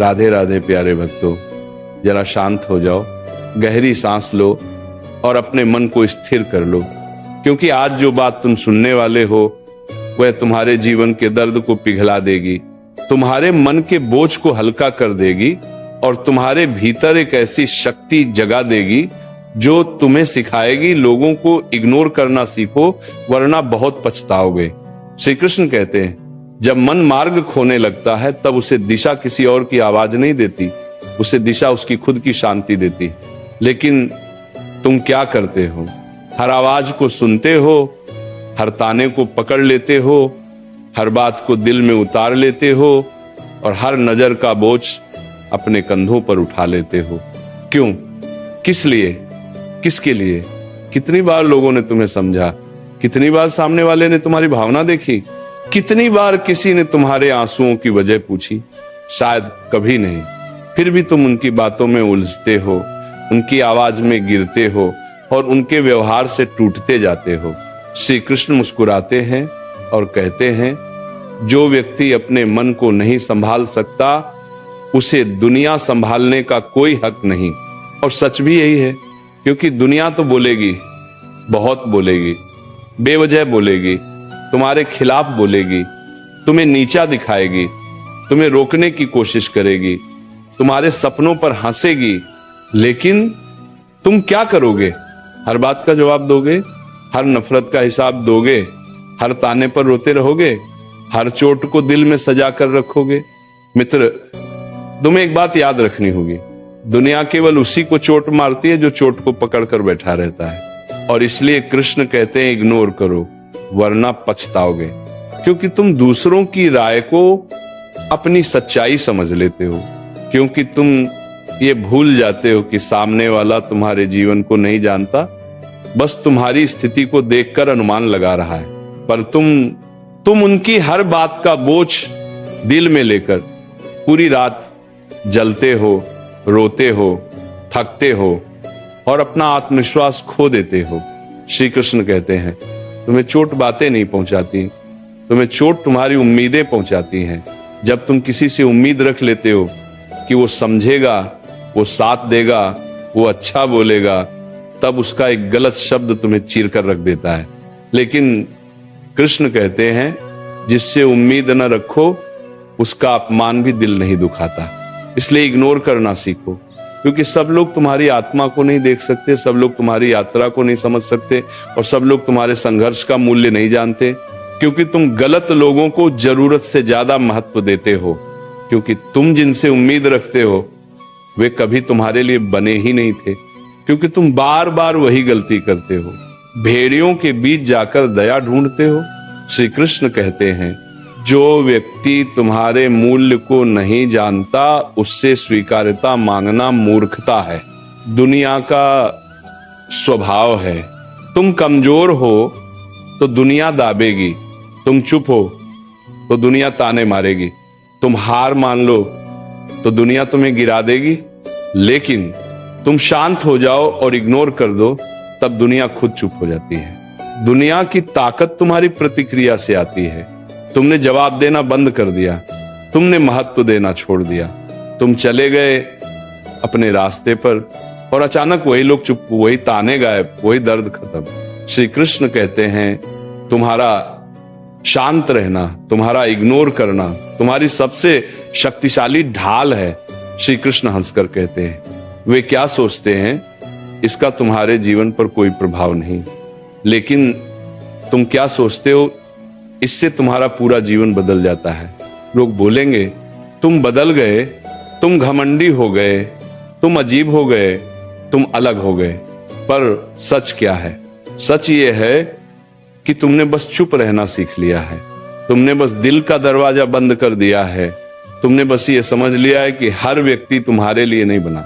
राधे राधे प्यारे भक्तों, जरा शांत हो जाओ, गहरी सांस लो और अपने मन को स्थिर कर लो, क्योंकि आज जो बात तुम सुनने वाले हो वह तुम्हारे जीवन के दर्द को पिघला देगी, तुम्हारे मन के बोझ को हल्का कर देगी और तुम्हारे भीतर एक ऐसी शक्ति जगा देगी जो तुम्हें सिखाएगी लोगों को इग्नोर करना सीखो, वरना बहुत पछताओगे। श्री कृष्ण कहते हैं, जब मन मार्ग खोने लगता है तब उसे दिशा किसी और की आवाज नहीं देती, उसे दिशा उसकी खुद की शांति देती। लेकिन तुम क्या करते हो? हर आवाज को सुनते हो, हर ताने को पकड़ लेते हो, हर बात को दिल में उतार लेते हो और हर नजर का बोझ अपने कंधों पर उठा लेते हो। क्यों? किस लिए? किसके लिए? कितनी बार लोगों ने तुम्हें समझा? कितनी बार सामने वाले ने तुम्हारी भावना देखी? कितनी बार किसी ने तुम्हारे आंसुओं की वजह पूछी? शायद कभी नहीं। फिर भी तुम उनकी बातों में उलझते हो, उनकी आवाज में गिरते हो और उनके व्यवहार से टूटते जाते हो। श्री कृष्ण मुस्कुराते हैं और कहते हैं, जो व्यक्ति अपने मन को नहीं संभाल सकता उसे दुनिया संभालने का कोई हक नहीं। और सच भी यही है, क्योंकि दुनिया तो बोलेगी, बहुत बोलेगी, बेवजह बोलेगी, तुम्हारे खिलाफ बोलेगी, तुम्हें नीचा दिखाएगी, तुम्हें रोकने की कोशिश करेगी, तुम्हारे सपनों पर हंसेगी। लेकिन तुम क्या करोगे? हर बात का जवाब दोगे? हर नफरत का हिसाब दोगे? हर ताने पर रोते रहोगे? हर चोट को दिल में सजा कर रखोगे? मित्र, तुम्हें एक बात याद रखनी होगी, दुनिया केवल उसी को चोट मारती है जो चोट को पकड़ कर बैठा रहता है। और इसलिए कृष्ण कहते हैं, इग्नोर करो वरना पछताओगे, क्योंकि तुम दूसरों की राय को अपनी सच्चाई समझ लेते हो, क्योंकि तुम ये भूल जाते हो कि सामने वाला तुम्हारे जीवन को नहीं जानता, बस तुम्हारी स्थिति को देखकर अनुमान लगा रहा है। पर तुम उनकी हर बात का बोझ दिल में लेकर पूरी रात जलते हो, रोते हो, थकते हो और अपना आत्मविश्वास खो देते हो। श्री कृष्ण कहते हैं, तुम्हें चोट बातें नहीं पहुंचाती, तुम्हें चोट तुम्हारी उम्मीदें पहुंचाती हैं। जब तुम किसी से उम्मीद रख लेते हो कि वो समझेगा, वो साथ देगा, वो अच्छा बोलेगा, तब उसका एक गलत शब्द तुम्हें चीर कर रख देता है। लेकिन कृष्ण कहते हैं, जिससे उम्मीद न रखो उसका अपमान भी दिल नहीं दुखाता। इसलिए इग्नोर करना सीखो, क्योंकि सब लोग तुम्हारी आत्मा को नहीं देख सकते, सब लोग तुम्हारी यात्रा को नहीं समझ सकते और सब लोग तुम्हारे संघर्ष का मूल्य नहीं जानते, क्योंकि तुम गलत लोगों को जरूरत से ज्यादा महत्व देते हो, क्योंकि तुम जिनसे उम्मीद रखते हो वे कभी तुम्हारे लिए बने ही नहीं थे, क्योंकि तुम बार बार वही गलती करते हो, भेड़ियों के बीच जाकर दया ढूंढते हो। श्री कृष्ण कहते हैं, जो व्यक्ति तुम्हारे मूल्य को नहीं जानता उससे स्वीकार्यता मांगना मूर्खता है, दुनिया का स्वभाव है। तुम कमजोर हो तो दुनिया दाबेगी, तुम चुप हो तो दुनिया ताने मारेगी, तुम हार मान लो तो दुनिया तुम्हें गिरा देगी। लेकिन तुम शांत हो जाओ और इग्नोर कर दो, तब दुनिया खुद चुप हो जाती है। दुनिया की ताकत तुम्हारी प्रतिक्रिया से आती है। तुमने जवाब देना बंद कर दिया, तुमने महत्व देना छोड़ दिया, तुम चले गए अपने रास्ते पर और अचानक वही लोग चुप, वही ताने गायब, वही दर्द खत्म। श्री कृष्ण कहते हैं, तुम्हारा शांत रहना, तुम्हारा इग्नोर करना तुम्हारी सबसे शक्तिशाली ढाल है। श्री कृष्ण हंसकर कहते हैं, वे क्या सोचते हैं इसका तुम्हारे जीवन पर कोई प्रभाव नहीं, लेकिन तुम क्या सोचते हो इससे तुम्हारा पूरा जीवन बदल जाता है। लोग बोलेंगे तुम बदल गए, तुम घमंडी हो गए, तुम अजीब हो गए, तुम अलग हो गए। पर सच क्या है? सच ये है कि तुमने बस चुप रहना सीख लिया है, तुमने बस दिल का दरवाजा बंद कर दिया है, तुमने बस ये समझ लिया है कि हर व्यक्ति तुम्हारे लिए नहीं बना,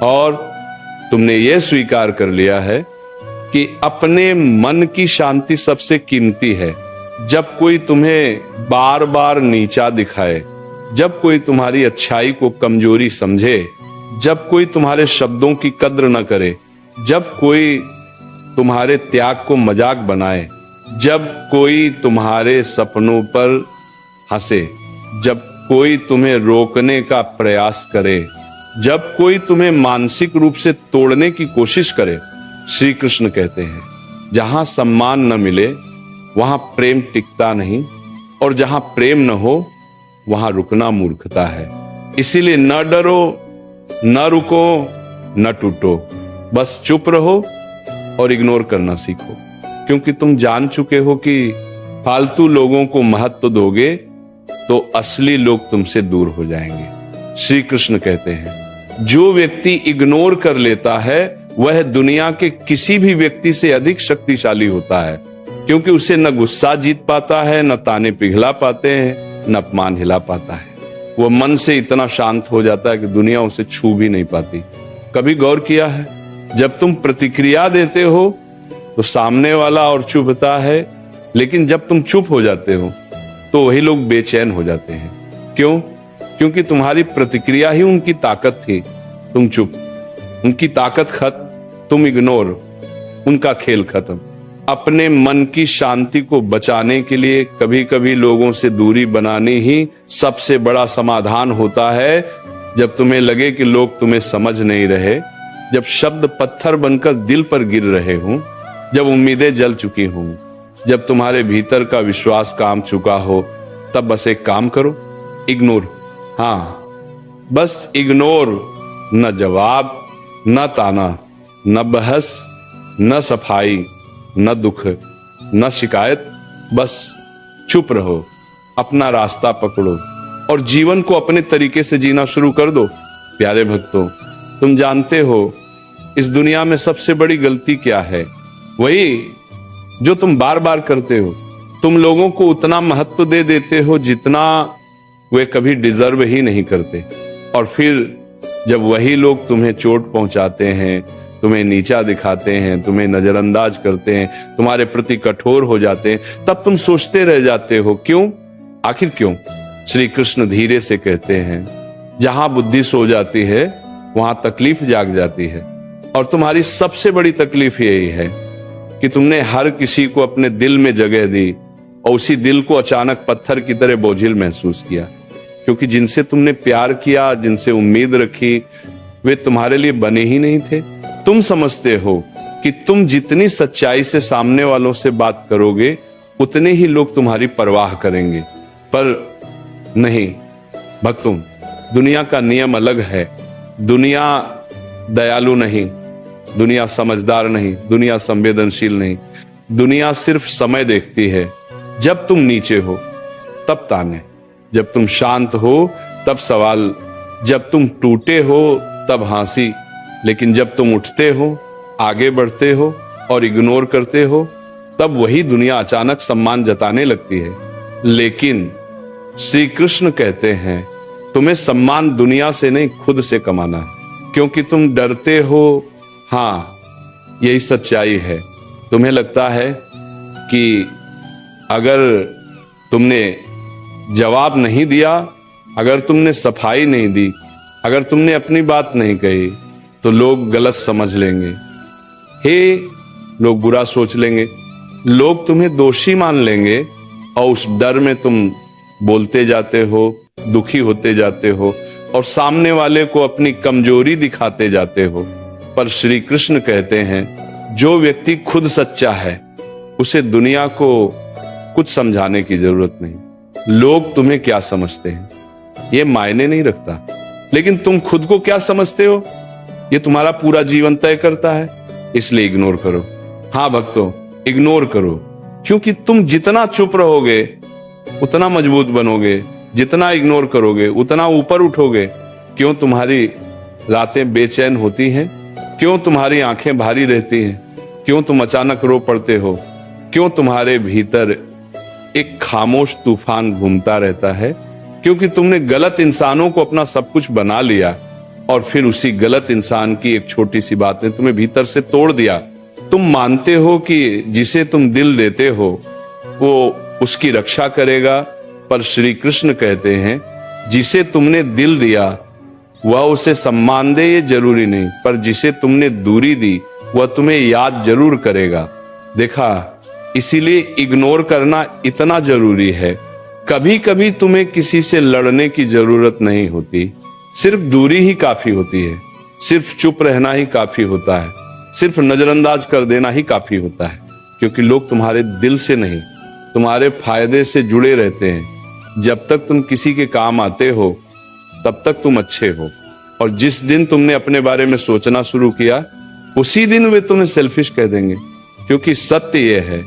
और तुमने ये स्वीकार कर लिया है कि अपने मन की शांति सबसे कीमती है। जब कोई तुम्हें बार बार नीचा दिखाए, जब कोई तुम्हारी अच्छाई को कमजोरी समझे, जब कोई तुम्हारे शब्दों की कद्र न करे, जब कोई तुम्हारे त्याग को मजाक बनाए, जब कोई तुम्हारे सपनों पर हंसे, जब कोई तुम्हें रोकने का प्रयास करे, जब कोई तुम्हें मानसिक रूप से तोड़ने की कोशिश करे, श्री कृष्ण कहते हैं जहां सम्मान न मिले वहां प्रेम टिकता नहीं, और जहां प्रेम न हो वहां रुकना मूर्खता है। इसीलिए न डरो, न रुको, न टूटो, बस चुप रहो और इग्नोर करना सीखो, क्योंकि तुम जान चुके हो कि फालतू लोगों को महत्व दोगे तो असली लोग तुमसे दूर हो जाएंगे। श्री कृष्ण कहते हैं जो व्यक्ति इग्नोर कर लेता है वह दुनिया के किसी भी व्यक्ति से अधिक शक्तिशाली होता है, क्योंकि उसे न गुस्सा जीत पाता है, न ताने पिघला पाते हैं, न अपमान हिला पाता है। वह मन से इतना शांत हो जाता है कि दुनिया उसे छू भी नहीं पाती। कभी गौर किया है, जब तुम प्रतिक्रिया देते हो तो सामने वाला और चुभता है, लेकिन जब तुम चुप हो जाते हो तो वही लोग बेचैन हो जाते हैं। क्यों? क्योंकि तुम्हारी प्रतिक्रिया ही उनकी ताकत थी। तुम चुप, उनकी ताकत खत्म, तुम इग्नोर, उनका खेल खत्म। अपने मन की शांति को बचाने के लिए कभी कभी लोगों से दूरी बनानी ही सबसे बड़ा समाधान होता है। जब तुम्हें लगे कि लोग तुम्हें समझ नहीं रहे, जब शब्द पत्थर बनकर दिल पर गिर रहे हों, जब उम्मीदें जल चुकी हों, जब तुम्हारे भीतर का विश्वास काम चुका हो, तब बस एक काम करो, इग्नोर। हाँ, बस इग्नोर। न जवाब, न ताना, न बहस, न सफाई, न दुख, न शिकायत, बस चुप रहो, अपना रास्ता पकड़ो और जीवन को अपने तरीके से जीना शुरू कर दो। प्यारे भक्तों, तुम जानते हो इस दुनिया में सबसे बड़ी गलती क्या है? वही जो तुम बार बार करते हो। तुम लोगों को उतना महत्व दे देते हो जितना वे कभी डिजर्व ही नहीं करते, और फिर जब वही लोग तुम्हें चोट पहुंचाते हैं, तुम्हें नीचा दिखाते हैं, तुम्हें नजरअंदाज करते हैं, तुम्हारे प्रति कठोर हो जाते हैं, तब तुम सोचते रह जाते हो क्यों? आखिर क्यों? श्री कृष्ण धीरे से कहते हैं जहां बुद्धि सो जाती है वहां तकलीफ जाग जाती है, और तुम्हारी सबसे बड़ी तकलीफ यही है कि तुमने हर किसी को अपने दिल में जगह दी और उसी दिल को अचानक पत्थर की तरह बोझिल महसूस किया, क्योंकि जिनसे तुमने प्यार किया, जिनसे उम्मीद रखी, वे तुम्हारे लिए बने ही नहीं थे। तुम समझते हो कि तुम जितनी सच्चाई से सामने वालों से बात करोगे उतने ही लोग तुम्हारी परवाह करेंगे, पर नहीं भक्तों, दुनिया का नियम अलग है। दुनिया दयालु नहीं, दुनिया समझदार नहीं, दुनिया संवेदनशील नहीं। दुनिया सिर्फ समय देखती है। जब तुम नीचे हो तब ताने, जब तुम शांत हो तब सवाल, जब तुम टूटे हो तब हंसी, लेकिन जब तुम उठते हो, आगे बढ़ते हो और इग्नोर करते हो, तब वही दुनिया अचानक सम्मान जताने लगती है। लेकिन श्री कृष्ण कहते हैं तुम्हें सम्मान दुनिया से नहीं खुद से कमाना है, क्योंकि तुम डरते हो। हाँ, यही सच्चाई है। तुम्हें लगता है कि अगर तुमने जवाब नहीं दिया, अगर तुमने सफाई नहीं दी, अगर तुमने अपनी बात नहीं कही, तो लोग गलत समझ लेंगे, हे लोग बुरा सोच लेंगे, लोग तुम्हें दोषी मान लेंगे, और उस डर में तुम बोलते जाते हो, दुखी होते जाते हो और सामने वाले को अपनी कमजोरी दिखाते जाते हो। पर श्री कृष्ण कहते हैं जो व्यक्ति खुद सच्चा है उसे दुनिया को कुछ समझाने की जरूरत नहीं। लोग तुम्हें क्या समझते हैं ये मायने नहीं रखता, लेकिन तुम खुद को क्या समझते हो ये तुम्हारा पूरा जीवन तय करता है। इसलिए इग्नोर करो। हाँ भक्तों, इग्नोर करो, क्योंकि तुम जितना चुप रहोगे उतना मजबूत बनोगे, जितना इग्नोर करोगे उतना ऊपर उठोगे। क्यों तुम्हारी रातें बेचैन होती हैं? क्यों तुम्हारी आंखें भारी रहती हैं? क्यों तुम अचानक रो पड़ते हो? क्यों तुम्हारे भीतर एक खामोश तूफान घूमता रहता है? क्योंकि तुमने गलत इंसानों को अपना सब कुछ बना लिया और फिर उसी गलत इंसान की एक छोटी सी बात ने तुम्हें भीतर से तोड़ दिया। तुम मानते हो कि जिसे तुम दिल देते हो वो उसकी रक्षा करेगा, पर श्री कृष्ण कहते हैं जिसे तुमने दिल दिया वह उसे सम्मान दे ये जरूरी नहीं, पर जिसे तुमने दूरी दी वह तुम्हें याद जरूर करेगा। देखा, इसीलिए इग्नोर करना इतना जरूरी है कभी कभी तुम्हें किसी से लड़ने की जरूरत नहीं होती, सिर्फ दूरी ही काफी होती है, सिर्फ चुप रहना ही काफी होता है, सिर्फ नजरअंदाज कर देना ही काफी होता है, क्योंकि लोग तुम्हारे दिल से नहीं तुम्हारे फायदे से जुड़े रहते हैं। जब तक तुम किसी के काम आते हो तब तक तुम अच्छे हो, और जिस दिन तुमने अपने बारे में सोचना शुरू किया उसी दिन वे तुम्हें सेल्फिश कह देंगे। क्योंकि सत्य यह है,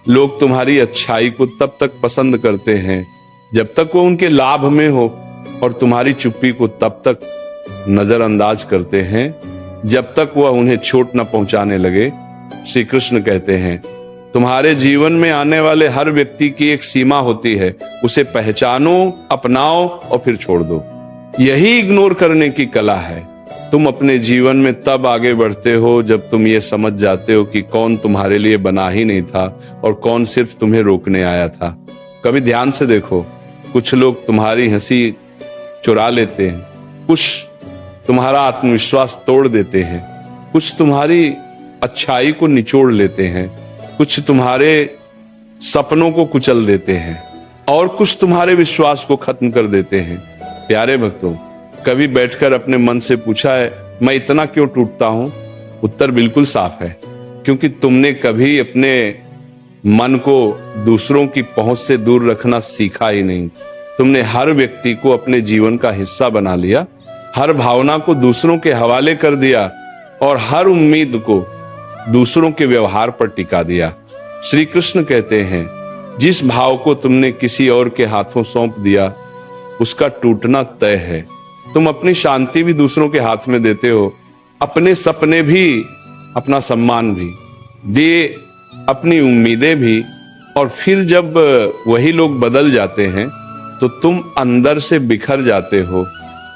लोग तुम्हारी अच्छाई को तब तक पसंद करते हैं जब तक वो उनके लाभ में हो, और तुम्हारी चुप्पी को तब तक नजरअंदाज करते हैं जब तक वह उन्हें चोट न पहुंचाने लगे। श्री कृष्ण कहते हैं, तुम्हारे जीवन में आने वाले हर व्यक्ति की एक सीमा होती है, उसे पहचानो, अपनाओ और फिर छोड़ दो। यही इग्नोर करने की कला है। तुम अपने जीवन में तब आगे बढ़ते हो जब तुम ये समझ जाते हो कि कौन तुम्हारे लिए बना ही नहीं था और कौन सिर्फ तुम्हें रोकने आया था। कभी ध्यान से देखो, कुछ लोग तुम्हारी हंसी चुरा लेते हैं, कुछ तुम्हारा आत्मविश्वास तोड़ देते हैं, कुछ तुम्हारी अच्छाई को निचोड़ लेते हैं, कुछ तुम्हारे सपनों को कुचल देते हैं, और कुछ तुम्हारे विश्वास को खत्म कर देते हैं। प्यारे भक्तों, कभी बैठकर अपने मन से पूछा है, मैं इतना क्यों टूटता हूं? उत्तर बिल्कुल साफ है, क्योंकि तुमने कभी अपने मन को दूसरों की पहुंच से दूर रखना सीखा ही नहीं। तुमने हर व्यक्ति को अपने जीवन का हिस्सा बना लिया, हर भावना को दूसरों के हवाले कर दिया, और हर उम्मीद को दूसरों के व्यवहार पर टिका दिया। श्री कृष्ण कहते हैं, जिस भाव को तुमने किसी और के हाथों सौंप दिया उसका टूटना तय है। तुम अपनी शांति भी दूसरों के हाथ में देते हो, अपने सपने भी, अपना सम्मान भी दे, अपनी उम्मीदें भी, और फिर जब वही लोग बदल जाते हैं तो तुम अंदर से बिखर जाते हो।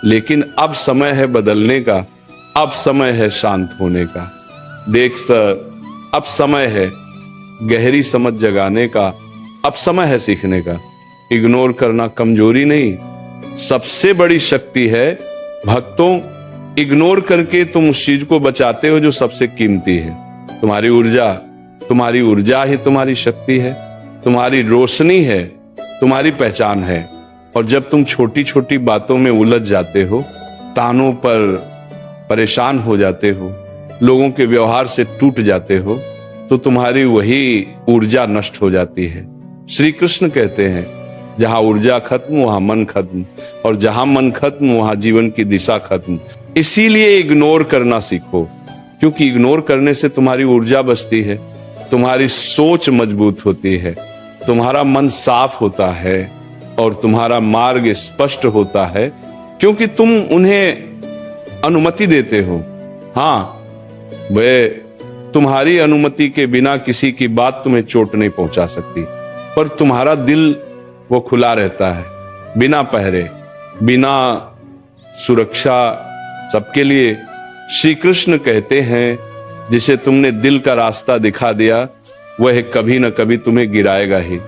लेकिन अब समय है बदलने का, अब समय है शांत होने का। देख सर, अब समय है गहरी समझ जगाने का, अब समय है सीखने का। इग्नोर करना कमजोरी नहीं, सबसे बड़ी शक्ति है। भक्तों, इग्नोर करके तुम उस चीज को बचाते हो जो सबसे कीमती है, तुम्हारी ऊर्जा। तुम्हारी ऊर्जा ही तुम्हारी शक्ति है, तुम्हारी रोशनी है, तुम्हारी पहचान है। और जब तुम छोटी छोटी बातों में उलझ जाते हो, तानों पर परेशान हो जाते हो, लोगों के व्यवहार से टूट जाते हो, तो तुम्हारी वही ऊर्जा नष्ट हो जाती है। श्री कृष्ण कहते हैं, जहां ऊर्जा खत्म वहां मन खत्म, और जहां मन खत्म वहां जीवन की दिशा खत्म। इसीलिए इग्नोर करना सीखो, क्योंकि इग्नोर करने से तुम्हारी ऊर्जा बचती है, तुम्हारी सोच मजबूत होती है, तुम्हारा मन साफ होता है, और तुम्हारा मार्ग स्पष्ट होता है, क्योंकि तुम उन्हें अनुमति देते हो। हाँ, वे तुम्हारी अनुमति के बिना किसी की बात तुम्हें चोट नहीं पहुंचा सकती, पर तुम्हारा दिल वो खुला रहता है, बिना पहरे, बिना सुरक्षा, सबके लिए। श्री कृष्ण कहते हैं, जिसे तुमने दिल का रास्ता दिखा दिया वह कभी न कभी तुम्हें गिराएगा ही।